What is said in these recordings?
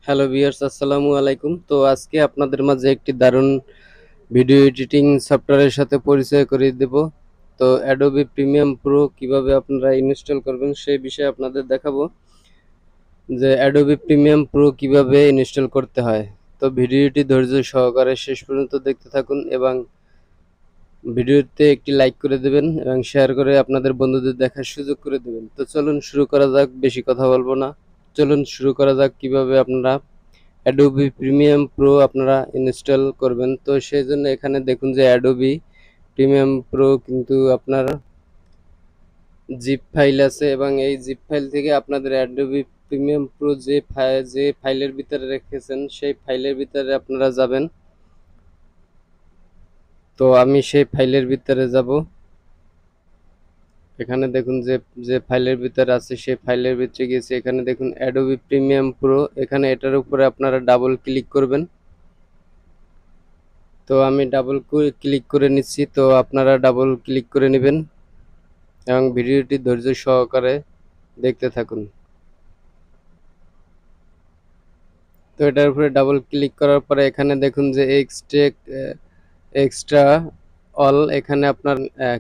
Hello viewers, আসসালামু আলাইকুম। তো আজকে আপনাদের মাঝে একটি দারুণ ভিডিও এডিটিং সফটওয়্যারের সাথে পরিচয় করিয়ে দেব। তো অ্যাডোবি প্রিমিয়াম প্রো কিভাবে আপনারা ইনস্টল করবেন সেই বিষয়ে আপনাদের দেখাবো যে অ্যাডোবি প্রিমিয়াম প্রো কিভাবে ইনস্টল করতে হয়। তো ভিডিওটি ধৈর্য সহকারে শেষ পর্যন্ত দেখতে থাকুন এবং ভিডিওতে একটি লাইক করে দেবেন এবং শেয়ার করে আপনাদের বন্ধুদের দেখার সুযোগ করে দেবেন। তো চলুন শুরু করা যাক, বেশি কথা বলবো না। চলুন শুরু করা যাক কিভাবে আপনারা Adobe Premium Pro আপনারা ইনস্টল করবেন। তো সেই জন্য এখানে দেখুন যে Adobe Premium Pro কিন্তু আপনার জিপ ফাইল আছে এবং এই জিপ ফাইল থেকে আপনাদের Adobe Premium Pro যে ফাইলের ভিতরে রেখেছেন সেই ফাইলের ভিতরে আপনারা যাবেন। তো আমি সেই ফাইলের ভিতরে যাব। এখানে দেখুন যে ফাইলের ভিতরে আছে সেই ফাইলের ভিতরে গিয়েছে। এখানে দেখুন Adobe Premium Pro, এখানে এটার উপরে আপনারা ডাবল ক্লিক করবেন। তো আমি ডাবল ক্লিক করে নিচ্ছি। তো আপনারা ডাবল ক্লিক করে নেবেন এবং ভিডিওটি ধৈর্য সহকারে দেখতে থাকুন। তো এটার উপরে ডাবল ক্লিক করার পরে এখানে দেখুন যে এক্সট্রা অল, এখানে আপনার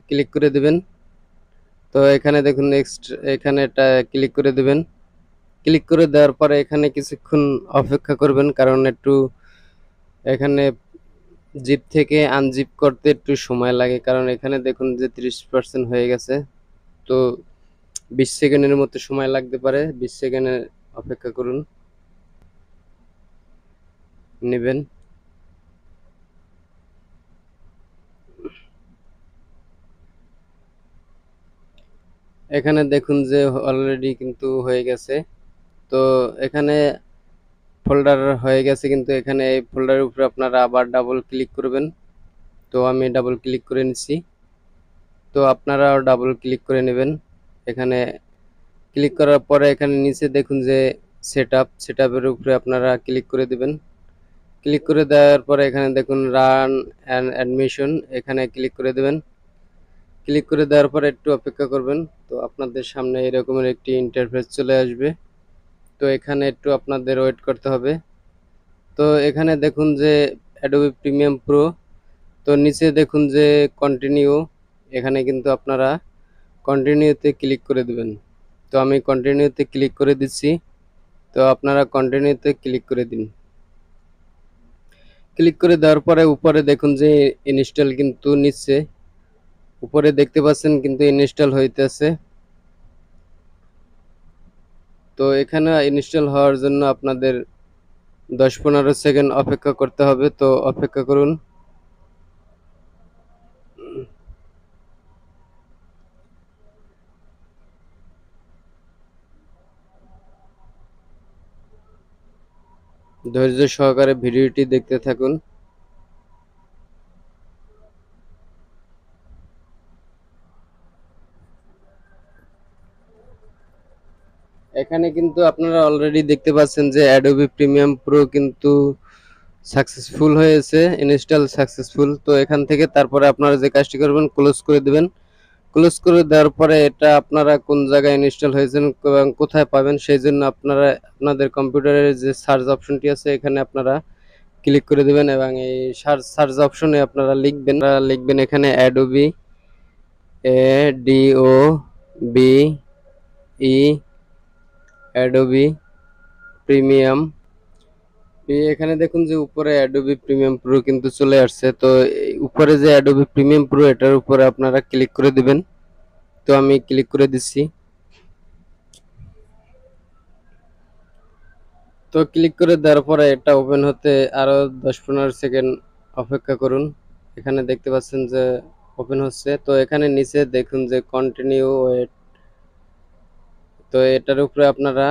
ক্লিক করে দিবেন। তো এখানে দেখুন এখানে এটা ক্লিক করে দিবেন। ক্লিক করে দেওয়ার পরে এখানে কিছুক্ষণ অপেক্ষা করবেন, কারণ একটু এখানে জিপ থেকে আনজিপ করতে একটু সময় লাগে, কারণ এখানে দেখুন যে 30% হয়ে গেছে। তো 20 সেকেন্ডের মতো সময় লাগতে পারে, 20 সেকেন্ডে অপেক্ষা করুন, নেবেন। এখানে দেখুন যে অলরেডি কিন্তু হয়ে গেছে। তো এখানে ফোল্ডার হয়ে গেছে, কিন্তু এখানে এই ফোল্ডারের উপরে আপনারা আবার ডাবল ক্লিক করবেন। তো আমি ডাবল ক্লিক করে নিচ্ছি। তো আপনারাও ডাবল ক্লিক করে নেবেন। এখানে ক্লিক করার পরে এখানে নিচে দেখুন যে সেটআপের উপরে আপনারা ক্লিক করে দিবেন। ক্লিক করে দেওয়ার পরে এখানে দেখুন রান অ্যান্ড অ্যাডমিশন, এখানে ক্লিক করে দেবেন। ক্লিক করে দেওয়ার পরে একটু অপেক্ষা করবেন। তো আপনাদের সামনে এরকমের একটি ইন্টারফেস চলে আসবে। তো এখানে একটু আপনাদের ওয়েট করতে হবে। তো এখানে দেখুন যে অ্যাডোবি প্রিমিয়াম প্রো, তো নিচে দেখুন যে কন্টিনিউ, এখানে কিন্তু আপনারা কন্টিনিউতে ক্লিক করে দিবেন। তো আমি কন্টিনিউতে ক্লিক করে দিচ্ছি। তো আপনারা কন্টিনিউতে ক্লিক করে দিন। ক্লিক করে দেওয়ার পরে উপরে দেখুন যে ইনস্টল কিন্তু নিচ্ছে, উপরে দেখতে পাচ্ছেন কিন্তু ইনস্টল হইতেছে। তো এখানে ইনস্টল হওয়ার জন্য আপনাদের 10-15 সেকেন্ড অপেক্ষা করতে হবে। তো অপেক্ষা করুন। ধৈর্য সহকারে ভিডিওটি দেখতে থাকুন। এখানে কিন্তু আপনারা অলরেডি দেখতে পাচ্ছেন যে অ্যাডোবি প্রিমিয়াম প্রো কিন্তু সাকসেসফুল হয়েছে, ইনস্টল সাকসেসফুল। তো এখান থেকে তারপরে আপনারা যে কাজটি করবেন, ক্লোজ করে দিবেন। ক্লোজ করে দেওয়ার পরে এটা আপনারা কোন জায়গায় ইনস্টল হয়েছেন এবং কোথায় পাবেন সেই জন্য আপনারা আপনাদের কম্পিউটারের যে সার্চ অপশনটি আছে এখানে আপনারা ক্লিক করে দিবেন এবং এই সার্চ অপশনে আপনারা লিখবেন এখানে অ্যাডোবি, ADOBE, অ্যাডোবি প্রিমিয়াম। এখানে দেখুন যে উপরে অ্যাডোবি প্রিমিয়াম প্রো কিন্তু চলে আসছে। তো উপরে যে অ্যাডোবি প্রিমিয়াম প্রো এটার উপরে আপনারা ক্লিক করে দিবেন। তো আমি ক্লিক করে দিচ্ছি। তো ক্লিক করে দেওয়ার পরে এটা ওপেন হতে আরো 10-15 সেকেন্ড অপেক্ষা করুন। এখানে দেখতে পাচ্ছেন যে ওপেন হচ্ছে। তো এখানে নিচে দেখুন যে কন্টিনিউ ওয়েট, তো এটার উপরে আপনারা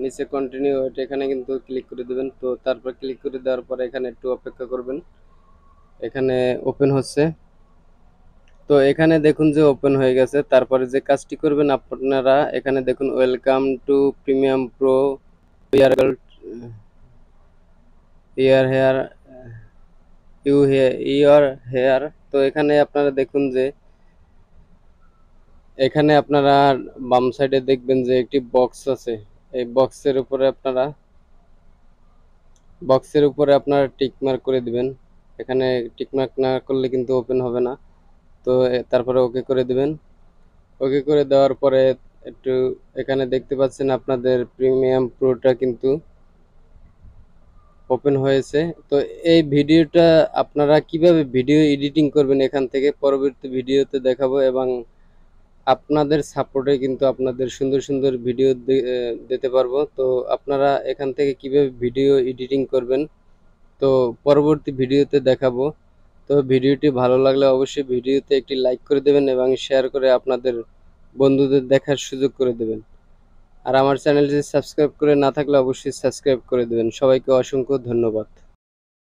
নিচে কন্টিনিউ ওয়েট এখানে কিন্তু ক্লিক করে দেবেন। তো তারপর ক্লিক করে দেওয়ার পরে এখানে একটু অপেক্ষা করবেন। এখানে ওপেন হচ্ছে। তো এখানে দেখুন যে ওপেন হয়ে গেছে। তারপরে যে কাজটি করবেন আপনারা এখানে দেখুন welcome to premium pro year year here your here. তো এখানে আপনারা দেখুন যে এখানে আপনারা বাম সাইডে দেখবেন যে একটি বক্স আছে। এই বক্সের উপরে আপনারা টিক মার্ক করে দিবেন। এখানে টিক মার্ক না করলে কিন্তু ওপেন হবে না। তো তারপরে ওকে করে দিবেন। ওকে করে দেওয়ার পরে একটু এখানে দেখতে পাচ্ছেন আপনাদের প্রিমিয়াম প্রোটা কিন্তু ওপেন হয়েছে। তো এই ভিডিওটা আপনারা কিভাবে ভিডিও এডিটিং করবেন এখান থেকে পরবর্তী ভিডিওতে দেখাবো, এবং আপনাদের সাপোর্টে কিন্তু আপনাদের সুন্দর সুন্দর ভিডিও দিতে পারবো। তো আপনারা এখান থেকে কিভাবে ভিডিও এডিটিং করবেন তো পরবর্তী ভিডিওতে দেখাবো। তো ভিডিওটি ভালো লাগলে অবশ্যই ভিডিওতে একটি লাইক করে দেবেন এবং শেয়ার করে আপনাদের বন্ধুদের দেখার সুযোগ করে দেবেন। আর আমার চ্যানেলটি সাবস্ক্রাইব করে না থাকলে অবশ্যই সাবস্ক্রাইব করে দেবেন। সবাইকে অসংখ্য ধন্যবাদ।